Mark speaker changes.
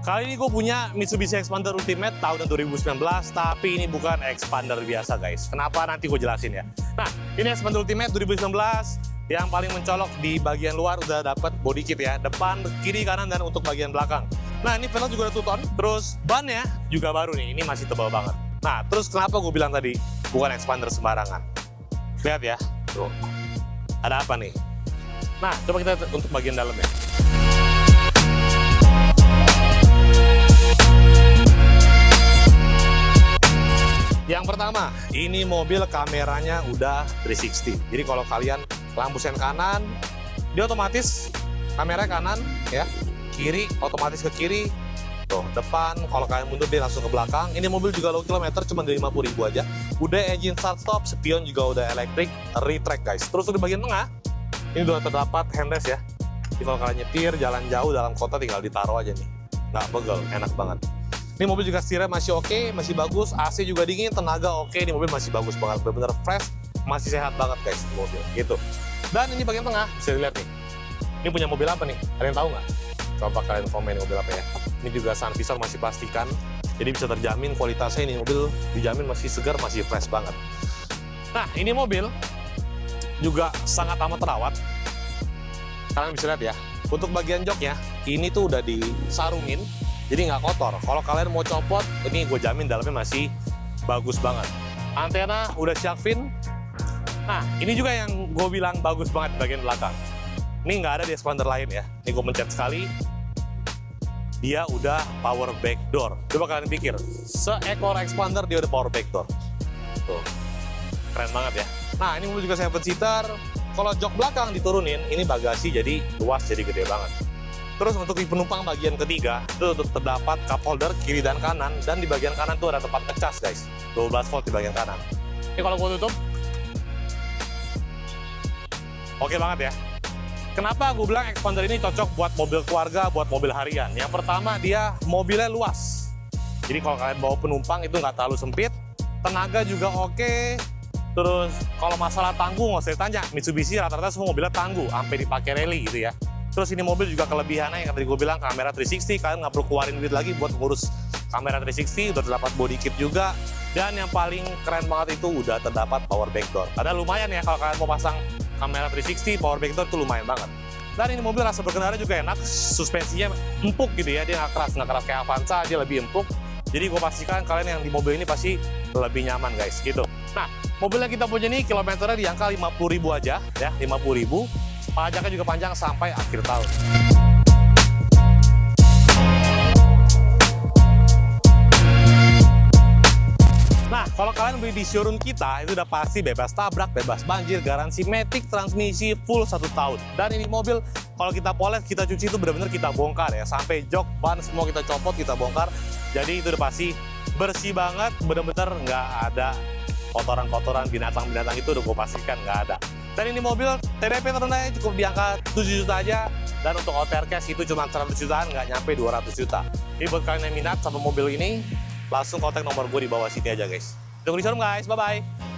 Speaker 1: Kali ini gue punya Mitsubishi Xpander Ultimate tahun 2019, tapi ini bukan Xpander biasa guys. Kenapa nanti gue jelasin ya. Nah, ini Xpander Ultimate 2019 yang paling mencolok di bagian luar udah dapat body kit ya, depan, kiri, kanan, dan untuk bagian belakang. Nah, ini panel juga udah two-tone, terus bannya juga baru nih, ini masih tebal banget. Nah, terus kenapa gue bilang tadi bukan Xpander sembarangan? Lihat ya, tuh. Ada apa nih? Nah, coba kita untuk bagian dalamnya. Yang pertama, ini mobil kameranya udah 360. Jadi kalau kalian lampu sen kanan, dia otomatis kamera kanan ya, kiri otomatis ke kiri. Tuh, depan kalau kalian mundur dia langsung ke belakang. Ini mobil juga low kilometer, cuma dari 50.000 aja. Udah engine start stop, spion juga udah elektrik, retract guys. Terus di bagian tengah, ini udah terdapat handrest ya. Jadi kalau kalian nyetir jalan jauh dalam kota tinggal ditaruh aja nih. Nggak begel, enak banget. Ini mobil juga setirnya masih oke, masih bagus, AC juga dingin, tenaga oke, ini mobil masih bagus banget, benar-benar fresh, masih sehat banget guys di mobil, gitu. Dan ini bagian tengah, bisa dilihat nih, ini punya mobil apa nih? Ada yang tahu nggak? Coba kalian komen mobil apa ya. Ini juga sun visor masih plastikan, jadi bisa terjamin kualitasnya ini mobil dijamin masih segar, masih fresh banget. Nah, ini mobil juga sangat amat terawat. Kalian bisa lihat ya, untuk bagian joknya, ini tuh udah disarungin, jadi nggak kotor. Kalau kalian mau copot, ini gue jamin dalamnya masih bagus banget. Antena udah shark fin. Nah, ini juga yang gue bilang bagus banget di bagian belakang. Ini nggak ada di Xpander lain ya. Ini gue mencet sekali, dia udah power back door. Coba kalian pikir, seekor Xpander dia udah power back door. Tuh, keren banget ya. Nah, ini mobil juga 7-seater. Kalau jok belakang diturunin, ini bagasi jadi luas, jadi gede banget. Terus untuk di penumpang bagian ketiga, itu terdapat cup holder kiri dan kanan, dan di bagian kanan tuh ada tempat ngecas guys, 12 volt di bagian kanan. Ini kalau gue tutup, oke banget ya. Kenapa gue bilang Xpander ini cocok buat mobil keluarga, buat mobil harian? Yang pertama, dia mobilnya luas. Jadi kalau kalian bawa penumpang itu nggak terlalu sempit, tenaga juga oke. Terus kalau masalah tangguh nggak usah ditanya, Mitsubishi rata-rata semua mobilnya tangguh, sampai dipakai rally gitu ya. Terus ini mobil juga kelebihannya yang tadi gue bilang kamera 360, kalian nggak perlu keluarin duit lagi buat ngurus kamera 360, udah terdapat body kit juga. Dan yang paling keren banget itu udah terdapat power back door. Karena lumayan ya kalau kalian mau pasang kamera 360, power back door itu lumayan banget. Dan ini mobil rasa berkendara juga enak, suspensinya empuk gitu ya, dia nggak keras kayak Avanza, dia lebih empuk. Jadi gue pastikan kalian yang di mobil ini pasti lebih nyaman guys, gitu. Nah, mobil yang kita punya ini kilometernya di angka 50.000 aja ya, 50.000. Pajaknya juga panjang sampai akhir tahun. Nah, kalau kalian beli di showroom kita, itu udah pasti bebas tabrak, bebas banjir, garansi matic, transmisi full 1 tahun. Dan ini mobil, kalau kita poles, kita cuci itu benar-benar kita bongkar ya. Sampai jok, ban, semua kita copot, kita bongkar. Jadi itu udah pasti bersih banget, benar-benar nggak ada kotoran-kotoran, binatang-binatang itu udah gue pastikan nggak ada. Dan ini mobil TDP terendahnya cukup di angka 7 juta aja. Dan untuk OTR cash itu cuma 100 jutaan, nggak nyampe 200 juta. Jadi buat kalian yang minat sama mobil ini, langsung kontak nomor gue di bawah sini aja guys. Tunggu di showroom guys, bye-bye.